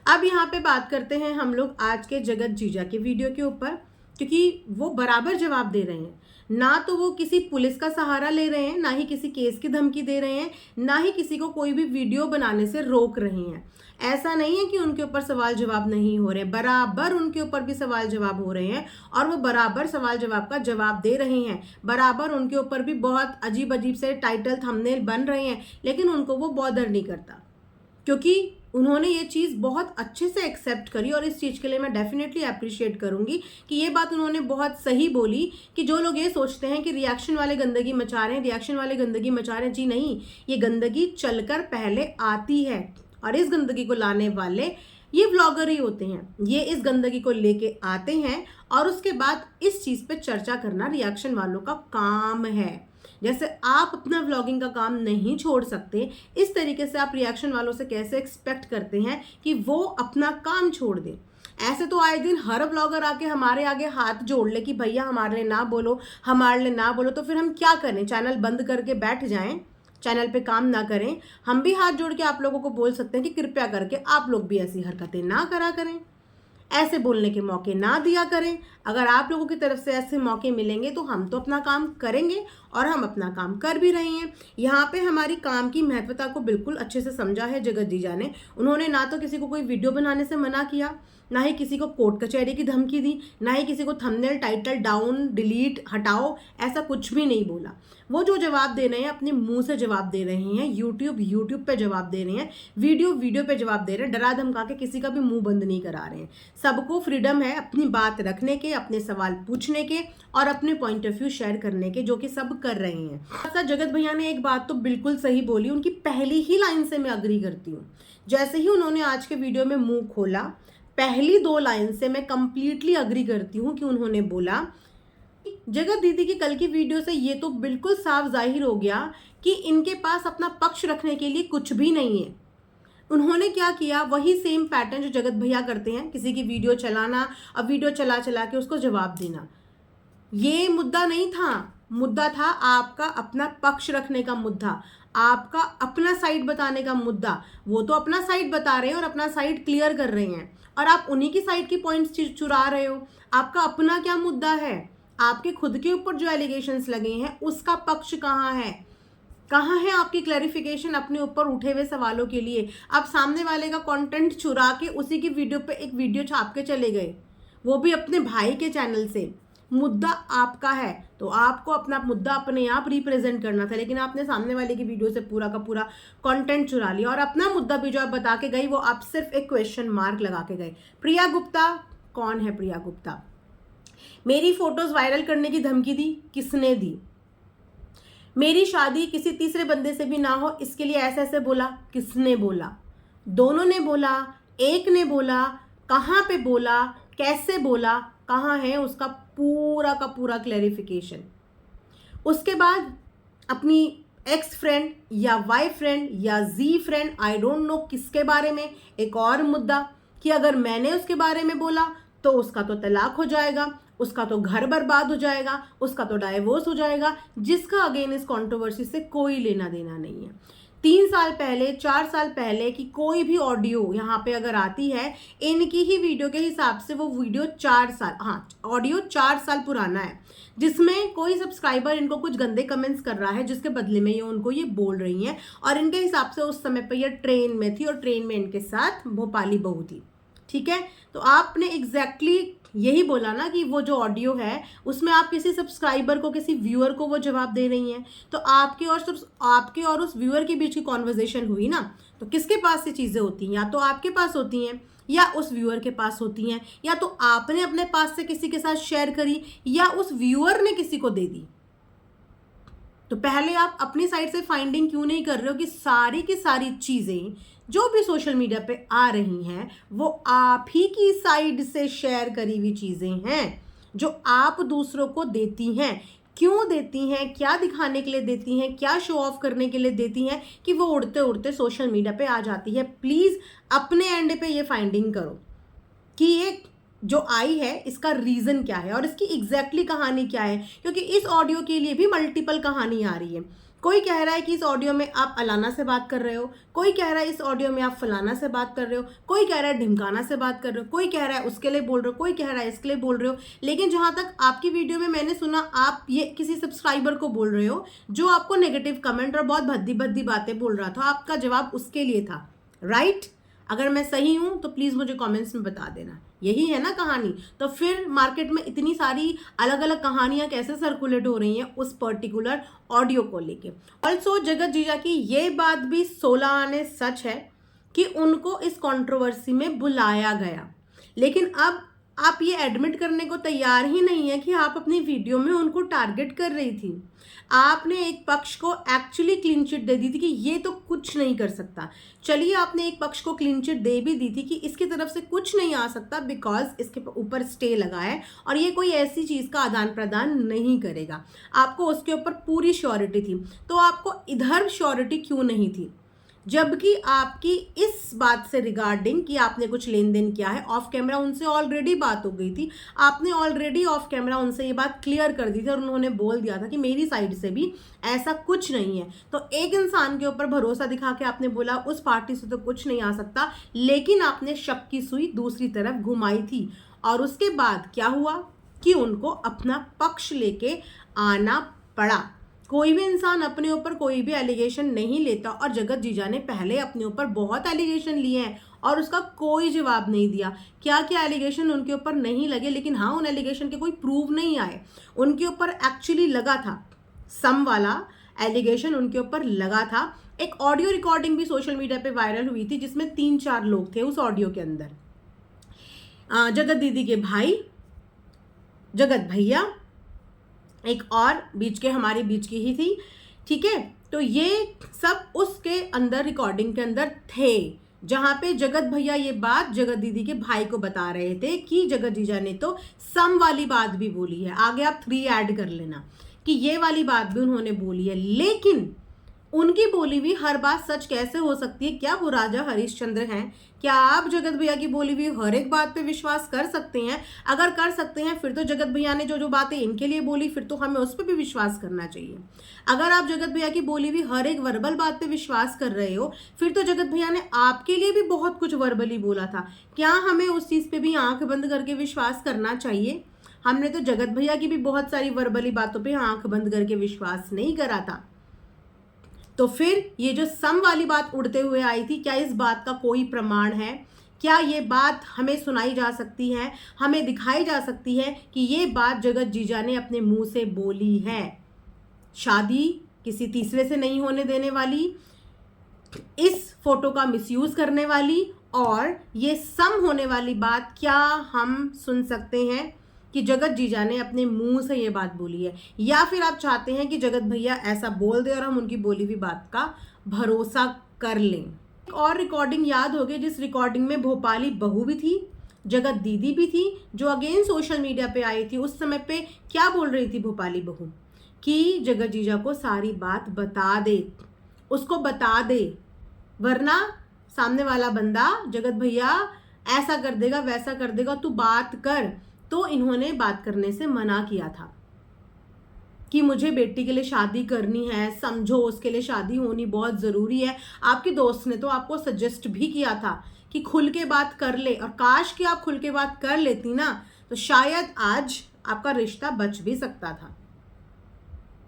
अब यहाँ पे बात करते हैं हम लोग आज के जगत जीजा की वीडियो के ऊपर, क्योंकि वो बराबर जवाब दे रहे हैं। ना तो वो किसी पुलिस का सहारा ले रहे हैं, ना ही किसी केस की धमकी दे रहे हैं, ना ही किसी को कोई भी वीडियो बनाने से रोक रहे हैं। ऐसा नहीं है कि उनके ऊपर सवाल जवाब नहीं हो रहे, बराबर उनके ऊपर भी सवाल जवाब हो रहे हैं और वो बराबर सवाल जवाब का जवाब दे रहे हैं। बराबर उनके ऊपर भी बहुत अजीब अजीब से टाइटल थंबनेल बन रहे हैं, लेकिन उनको वो बॉदर नहीं करता, क्योंकि उन्होंने ये चीज़ बहुत अच्छे से एक्सेप्ट करी। और इस चीज़ के लिए मैं डेफिनेटली अप्रिशिएट करूंगी कि ये बात उन्होंने बहुत सही बोली कि जो लोग ये सोचते हैं कि रिएक्शन वाले गंदगी मचा रहे हैं, रिएक्शन वाले गंदगी मचा रहे हैं, जी नहीं, ये गंदगी चलकर पहले आती है और इस गंदगी को लाने वाले ये व्लॉगर ही होते हैं। ये इस गंदगी को लेके आते हैं और उसके बाद इस चीज़ पे चर्चा करना रिएक्शन वालों का काम है। जैसे आप अपना व्लॉगिंग का काम नहीं छोड़ सकते, इस तरीके से आप रिएक्शन वालों से कैसे एक्सपेक्ट करते हैं कि वो अपना काम छोड़ दें। ऐसे तो आए दिन हर व्लॉगर आके हमारे आगे हाथ जोड़ ले कि भैया हमारे लिए ना बोलो, हमारे लिए ना बोलो, तो फिर हम क्या करें? चैनल बंद करके बैठ जाएं, चैनल पे काम ना करें? हम भी हाथ जोड़ के आप लोगों को बोल सकते हैं कि कृपया करके आप लोग भी ऐसी हरकतें ना करा करें, ऐसे बोलने के मौके ना दिया करें। अगर आप लोगों की तरफ से ऐसे मौके मिलेंगे तो हम तो अपना काम करेंगे और हम अपना काम कर भी रहे हैं। यहाँ पे हमारी काम की महत्वता को बिल्कुल अच्छे से समझा है जगत जीजा ने। उन्होंने ना तो किसी को कोई वीडियो बनाने से मना किया, ना ही किसी को कोर्ट कचहरी की धमकी दी, ना ही किसी को थंबनेल टाइटल डाउन डिलीट हटाओ, ऐसा कुछ भी नहीं बोला। वो जो जवाब दे रहे हैं अपने मुंह से जवाब दे रहे हैं, यूट्यूब पे जवाब दे रहे हैं, वीडियो पे जवाब दे रहे हैं, डरा धमका के किसी का भी मुंह बंद नहीं करा रहे हैं। सबको फ्रीडम है अपनी बात रखने के, अपने सवाल पूछने के और अपने पॉइंट ऑफ व्यू शेयर करने के, जो कि सब कर रहे हैं। ऐसा जगत भैया ने एक बात तो बिल्कुल सही बोली, उनकी पहली ही लाइन से मैं अग्री करती हूँ। जैसे ही उन्होंने आज के वीडियो में मुंह खोला, पहली 2 लाइन से मैं कंप्लीटली अग्री करती हूँ कि उन्होंने बोला, जगत दीदी की कल की वीडियो से ये तो बिल्कुल साफ जाहिर हो गया कि इनके पास अपना पक्ष रखने के लिए कुछ भी नहीं है। उन्होंने क्या किया, वही सेम पैटर्न जो जगत भैया करते हैं, किसी की वीडियो चलाना, अब वीडियो चला चला के उसको जवाब देना। ये मुद्दा नहीं था, मुद्दा था आपका अपना पक्ष रखने का मुद्दा, आपका अपना साइड बताने का मुद्दा। वो तो अपना साइड बता रहे हैं और अपना साइड क्लियर कर रहे हैं और आप उन्हीं की साइड की पॉइंट्स चुरा रहे हो। आपका अपना क्या मुद्दा है? आपके खुद के ऊपर जो एलिगेशंस लगे हैं उसका पक्ष कहाँ है? कहाँ है आपकी क्लैरिफिकेशन अपने ऊपर उठे हुए सवालों के लिए? आप सामने वाले का कंटेंट चुरा के उसी की वीडियो पे एक वीडियो छाप के चले गए, वो भी अपने भाई के चैनल से। मुद्दा आपका है तो आपको अपना मुद्दा अपने आप रिप्रेजेंट करना था, लेकिन आपने सामने वाले की वीडियो से पूरा का पूरा कंटेंट चुरा लिया और अपना मुद्दा भी जो आप बता के गई वो आप सिर्फ एक क्वेश्चन मार्क लगा के गए। प्रिया गुप्ता, कौन है प्रिया गुप्ता? मेरी फोटोज वायरल करने की धमकी दी, किसने दी? मेरी शादी किसी तीसरे बंदे से भी ना हो इसके लिए ऐसे ऐसे बोला, किसने बोला? दोनों ने बोला, एक ने बोला, कहाँ पे बोला, कैसे बोला, कहाँ है उसका पूरा का पूरा क्लैरिफिकेशन? उसके बाद अपनी एक्स फ्रेंड या वाई फ्रेंड या जी फ्रेंड, आई डोंट नो किसके बारे में एक और मुद्दा कि अगर मैंने उसके बारे में बोला तो उसका तो तलाक हो जाएगा, उसका तो घर बर्बाद हो जाएगा, उसका तो डाइवोर्स हो जाएगा, जिसका अगेन इस कंट्रोवर्सी से कोई लेना देना नहीं है। 3 साल पहले, 4 साल पहले की कोई भी ऑडियो यहाँ पे अगर आती है, इनकी ही वीडियो के हिसाब से वो वीडियो 4 साल, हाँ ऑडियो 4 साल पुराना है, जिसमें कोई सब्सक्राइबर इनको कुछ गंदे कमेंट्स कर रहा है, जिसके बदले में ये उनको ये बोल रही हैं। और इनके हिसाब से उस समय पर ये ट्रेन में थी और ट्रेन में इनके साथ भोपाली बहू थी, ठीक है? तो आपने एग्जैक्टली यही बोला ना कि वो जो ऑडियो है उसमें आप किसी सब्सक्राइबर को, किसी व्यूअर को वो जवाब दे रही हैं, तो आपके और उस व्यूअर के बीच की कॉन्वर्जेशन हुई ना, तो किसके पास ये चीज़ें होती हैं? या तो आपके पास होती हैं या उस व्यूअर के पास होती हैं, या तो आपने अपने पास से किसी के साथ शेयर करी या उस व्यूअर ने किसी को दे दी। तो पहले आप अपनी साइड से फाइंडिंग क्यों नहीं कर रहे हो कि सारी की सारी चीज़ें जो भी सोशल मीडिया पे आ रही हैं वो आप ही की साइड से शेयर करी हुई चीज़ें हैं, जो आप दूसरों को देती हैं। क्यों देती हैं? क्या दिखाने के लिए देती हैं? क्या शो ऑफ करने के लिए देती हैं कि वो उड़ते उड़ते सोशल मीडिया पे आ जाती है? प्लीज़ अपने एंड पे ये फाइंडिंग करो कि ये जो आई है इसका रीज़न क्या है और इसकी एग्जैक्टली कहानी क्या है, क्योंकि इस ऑडियो के लिए भी मल्टीपल कहानी आ रही है। कोई कह रहा है कि इस ऑडियो में आप अलाना से बात कर रहे हो, कोई कह रहा है इस ऑडियो में आप फलाना से बात कर रहे हो, कोई कह रहा है ढिमकाना से बात कर रहे हो, कोई कह रहा है उसके लिए बोल रहे हो, कोई कह रहा है इसके लिए बोल रहे हो। लेकिन जहां तक आपकी वीडियो में मैंने सुना, आप ये किसी सब्सक्राइबर को बोल रहे हो जो आपको नेगेटिव कमेंट और बहुत भद्दी भद्दी बातें बोल रहा था, आपका जवाब उसके लिए था, राइट? अगर मैं सही हूं तो प्लीज मुझे कमेंट्स में बता देना। यही है ना कहानी? तो फिर मार्केट में इतनी सारी अलग अलग कहानियां कैसे सर्कुलेट हो रही हैं उस पर्टिकुलर ऑडियो को लेके। ऑल्सो जगत जीजा की ये बात भी 16 आने सच है कि उनको इस कंट्रोवर्सी में बुलाया गया, लेकिन अब आप ये एडमिट करने को तैयार ही नहीं है कि आप अपनी वीडियो में उनको टारगेट कर रही थी। आपने एक पक्ष को एक्चुअली क्लीन चिट दे दी थी कि ये तो कुछ नहीं कर सकता। चलिए, आपने एक पक्ष को क्लीन चिट दे भी दी थी कि इसकी तरफ से कुछ नहीं आ सकता बिकॉज इसके ऊपर स्टे लगा है और ये कोई ऐसी चीज़ का आदान प्रदान नहीं करेगा। आपको उसके ऊपर पूरी श्योरिटी थी, तो आपको इधर श्योरिटी क्यों नहीं थी? जबकि आपकी इस बात से रिगार्डिंग कि आपने कुछ लेन देन किया है, ऑफ कैमरा उनसे ऑलरेडी बात हो गई थी। आपने ऑलरेडी ऑफ कैमरा उनसे ये बात क्लियर कर दी थी और उन्होंने बोल दिया था कि मेरी साइड से भी ऐसा कुछ नहीं है। तो एक इंसान के ऊपर भरोसा दिखा के आपने बोला उस पार्टी से तो कुछ नहीं आ सकता, लेकिन आपने शक की सुई दूसरी तरफ घुमाई थी। और उसके बाद क्या हुआ कि उनको अपना पक्ष लेके आना पड़ा। कोई भी इंसान अपने ऊपर कोई भी एलिगेशन नहीं लेता और जगत जीजा ने पहले अपने ऊपर बहुत एलिगेशन लिए हैं और उसका कोई जवाब नहीं दिया। क्या क्या एलिगेशन उनके ऊपर नहीं लगे, लेकिन हाँ, उन एलिगेशन के कोई प्रूव नहीं आए। उनके ऊपर एक्चुअली लगा था, सम वाला एलिगेशन उनके ऊपर लगा था। एक ऑडियो रिकॉर्डिंग भी सोशल मीडिया पे वायरल हुई थी जिसमें 3-4 लोग थे उस ऑडियो के अंदर। जगत दीदी के भाई, जगत भैया, एक और बीच के हमारे बीच की ही थी, ठीक है। तो ये सब उसके अंदर रिकॉर्डिंग के अंदर थे, जहां पे जगत भैया ये बात जगत दीदी के भाई को बता रहे थे कि जगत जीजा ने तो सम वाली बात भी बोली है। आगे आप 3 ऐड कर लेना कि ये वाली बात भी उन्होंने बोली है, लेकिन उनकी बोली हुई हर बात सच कैसे हो सकती है? क्या वो राजा हरिश्चंद्र हैं? क्या आप जगत भैया की बोली हुई हर एक बात पे विश्वास कर सकते हैं? अगर कर सकते हैं फिर तो जगत भैया ने जो जो बातें इनके लिए बोली फिर तो हमें उस पर भी विश्वास करना चाहिए। अगर आप जगत भैया की बोली हुई हर एक वर्बल बात पे विश्वास कर रहे हो फिर तो जगत भैया ने आपके लिए भी बहुत कुछ वर्बली बोला था। क्या हमें उस चीज़ पे भी आंख बंद करके विश्वास करना चाहिए? हमने तो जगत भैया की भी बहुत सारी वर्बली बातों पर आंख बंद करके विश्वास नहीं करा था। तो फिर ये जो सम वाली बात उड़ते हुए आई थी, क्या इस बात का कोई प्रमाण है? क्या ये बात हमें सुनाई जा सकती है, हमें दिखाई जा सकती है कि ये बात जगत जीजा ने अपने मुंह से बोली है? शादी किसी तीसरे से नहीं होने देने वाली, इस फोटो का मिसयूज करने वाली और ये सम होने वाली बात क्या हम सुन सकते हैं कि जगत जीजा ने अपने मुंह से ये बात बोली है? या फिर आप चाहते हैं कि जगत भैया ऐसा बोल दे और हम उनकी बोली हुई बात का भरोसा कर लें? एक और रिकॉर्डिंग याद होगी जिस रिकॉर्डिंग में भोपाली बहू भी थी, जगत दीदी भी थी, जो अगेन सोशल मीडिया पे आई थी। उस समय पे क्या बोल रही थी भोपाली बहू कि जगत जीजा को सारी बात बता दे, उसको बता दे, वरना सामने वाला बंदा जगत भैया ऐसा कर देगा वैसा कर देगा, तू बात कर। तो इन्होंने बात करने से मना किया था कि मुझे बेटी के लिए शादी करनी है, समझो उसके लिए शादी होनी बहुत ज़रूरी है। आपके दोस्त ने तो आपको सजेस्ट भी किया था कि खुल के बात कर ले, और काश कि आप खुल के बात कर लेती ना तो शायद आज आपका रिश्ता बच भी सकता था,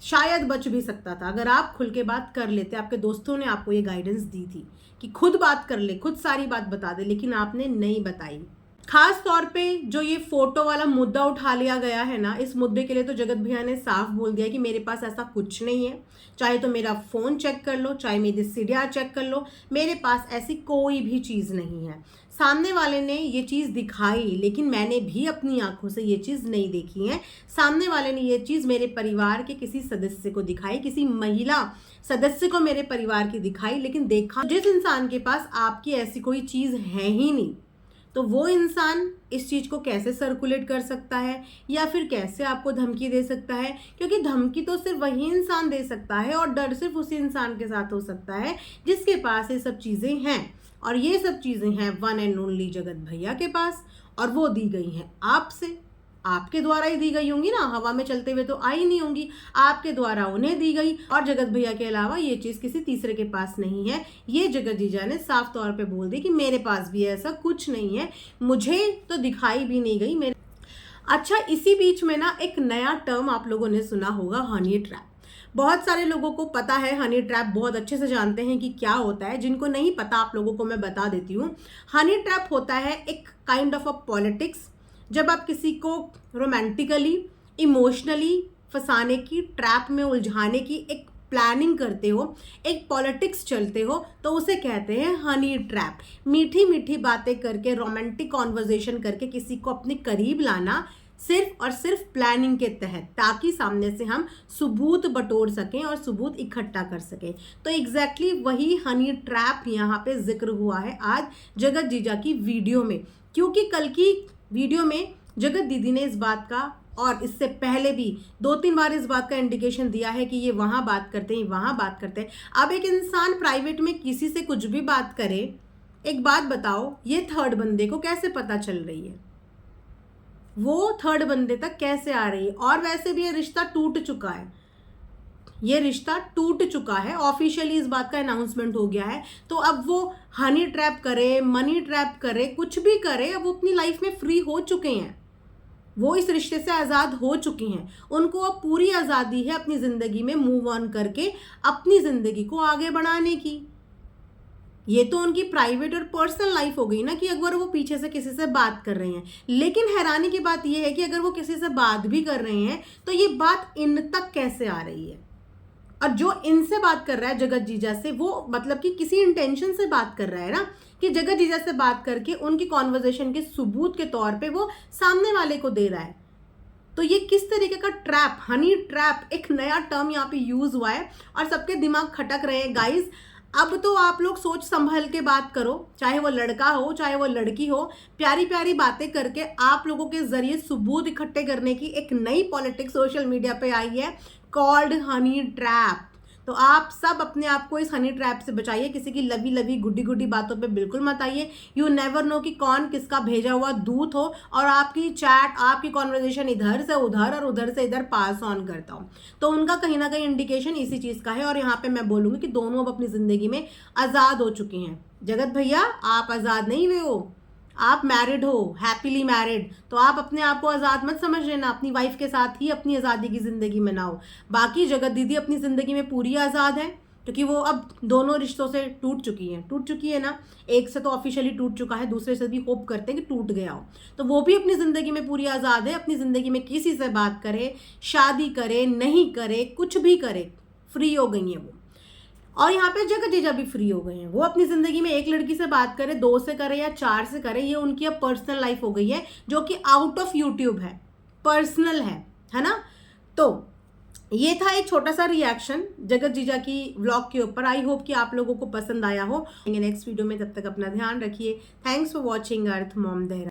शायद बच भी सकता था अगर आप खुल के बात कर लेते। आपके दोस्तों ने आपको ये गाइडेंस दी थी कि खुद बात कर ले, खुद सारी बात बता दे, लेकिन आपने नहीं बताई। खास तौर पे जो ये फोटो वाला मुद्दा उठा लिया गया है ना, इस मुद्दे के लिए तो जगत भैया ने साफ बोल दिया कि मेरे पास ऐसा कुछ नहीं है, चाहे तो मेरा फ़ोन चेक कर लो, चाहे मेरी सीढ़ियाँ चेक कर लो, मेरे पास ऐसी कोई भी चीज़ नहीं है। सामने वाले ने ये चीज़ दिखाई, लेकिन मैंने भी अपनी आंखों से ये चीज़ नहीं देखी है। सामने वाले ने ये चीज़ मेरे परिवार के किसी सदस्य को दिखाई, किसी महिला सदस्य को मेरे परिवार की दिखाई, लेकिन देखा जिस इंसान के पास आपकी ऐसी कोई चीज़ है ही नहीं, तो वो इंसान इस चीज़ को कैसे सर्कुलेट कर सकता है या फिर कैसे आपको धमकी दे सकता है? क्योंकि धमकी तो सिर्फ वही इंसान दे सकता है और डर सिर्फ उसी इंसान के साथ हो सकता है जिसके पास ये सब चीज़ें हैं, और ये सब चीज़ें हैं वन एंड ओनली जगत भैया के पास, और वो दी गई हैं आपसे। आपके द्वारा ही दी गई होंगी ना, हवा में चलते हुए तो आई नहीं होंगी, आपके द्वारा उन्हें दी गई। और जगत भैया के अलावा ये चीज किसी तीसरे के पास नहीं है। ये जगत जीजा ने साफ तौर पे बोल दी कि मेरे पास भी ऐसा कुछ नहीं है, मुझे तो दिखाई भी नहीं गई मेरे। अच्छा, इसी बीच में ना एक नया टर्म आप लोगों ने सुना होगा, हनी ट्रैप। बहुत सारे लोगों को पता है, हनी ट्रैप बहुत अच्छे से जानते हैं कि क्या होता है। जिनको नहीं पता आप लोगों को मैं बता देती हूँ। हनी ट्रैप होता है एक काइंड ऑफ अ पॉलिटिक्स। जब आप किसी को रोमांटिकली, इमोशनली फंसाने की, ट्रैप में उलझाने की एक प्लानिंग करते हो, एक पॉलिटिक्स चलते हो, तो उसे कहते हैं हनी ट्रैप। मीठी मीठी बातें करके, रोमांटिक कॉन्वर्जेशन करके किसी को अपने करीब लाना, सिर्फ और सिर्फ प्लानिंग के तहत, ताकि सामने से हम सबूत बटोर सकें और सबूत इकट्ठा कर सकें। तो एग्जैक्टली वही हनी ट्रैप यहाँ पे जिक्र हुआ है आज जगत जीजा की वीडियो में। क्योंकि कल की वीडियो में जगत दीदी ने इस बात का, और इससे पहले भी 2-3 बार इस बात का इंडिकेशन दिया है कि ये वहाँ बात करते हैं, वहाँ बात करते हैं। अब एक इंसान प्राइवेट में किसी से कुछ भी बात करे, एक बात बताओ, ये थर्ड बंदे को कैसे पता चल रही है, वो थर्ड बंदे तक कैसे आ रही है? और वैसे भी ये रिश्ता टूट चुका है, ये रिश्ता टूट चुका है, ऑफिशियली इस बात का अनाउंसमेंट हो गया है। तो अब वो हनी ट्रैप करे, मनी ट्रैप करे, कुछ भी करे, अब वो अपनी लाइफ में फ्री हो चुके हैं, वो इस रिश्ते से आज़ाद हो चुकी हैं। उनको अब पूरी आज़ादी है अपनी ज़िंदगी में मूव ऑन करके अपनी ज़िंदगी को आगे बढ़ाने की। ये तो उनकी प्राइवेट और पर्सनल लाइफ हो गई ना, कि अगर वो पीछे से किसी से बात कर रहे हैं। लेकिन हैरानी की बात यह है कि अगर वो किसी से बात भी कर रहे हैं तो ये बात इन तक कैसे आ रही है? और जो इनसे बात कर रहा है जगत जीजा से, वो मतलब कि किसी इंटेंशन से बात कर रहा है ना, कि जगत जीजा से बात करके उनकी कॉन्वर्जेशन के सबूत के तौर पे वो सामने वाले को दे रहा है। तो ये किस तरीके का ट्रैप, हनी ट्रैप, एक नया टर्म यहाँ पे यूज हुआ है और सबके दिमाग खटक रहे हैं। गाइज, अब तो आप लोग सोच संभल के बात करो, चाहे वो लड़का हो चाहे वो लड़की हो। प्यारी प्यारी बातें करके आप लोगों के जरिए सबूत इकट्ठे करने की एक नई पॉलिटिक्स सोशल मीडिया पे आई है, कॉल्ड हनी ट्रैप। तो आप सब अपने आप को इस हनी ट्रैप से बचाइए, किसी की लवी लवी गुड्डी गुड्डी बातों पे बिल्कुल मत आइए। यू नेवर नो कि कौन किसका भेजा हुआ दूत हो और आपकी चैट, आपकी कॉन्वर्जेशन इधर से उधर और उधर से इधर पास ऑन करता हो। तो उनका कहीं ना कहीं इंडिकेशन इसी चीज़ का है। और यहाँ पे मैं बोलूँगी कि दोनों अब अपनी ज़िंदगी में आज़ाद हो चुके हैं। जगत भैया, आप आज़ाद नहीं हुए हो, आप मैरिड हो, हैप्पीली मैरिड। तो आप अपने आप को आज़ाद मत समझ लेना, अपनी वाइफ के साथ ही अपनी आज़ादी की ज़िंदगी मनाओ। बाकी जगत दीदी अपनी ज़िंदगी में पूरी आज़ाद है, क्योंकि वो अब दोनों रिश्तों से टूट चुकी है ना। एक से तो ऑफिशियली टूट चुका है, दूसरे से भी होप करते हैं कि टूट गया हो। तो वो भी अपनी ज़िंदगी में पूरी आज़ाद है, अपनी ज़िंदगी में किसी से बात करे, शादी करे, नहीं करे, कुछ भी करे, फ्री हो गई हैं वो। और यहाँ पे जगत जीजा भी फ्री हो गए हैं। वो अपनी ज़िंदगी में एक लड़की से बात करे, 2 से करे या 4 से करे, ये उनकी अब पर्सनल लाइफ हो गई है, जो कि आउट ऑफ यूट्यूब है, पर्सनल है ना। तो ये था एक छोटा सा रिएक्शन जगत जीजा की व्लॉग के ऊपर। आई होप कि आप लोगों को पसंद आया हो। नेक्स्ट वीडियो में, तब तक अपना ध्यान रखिए। Thanks for watching earth mom Dehra.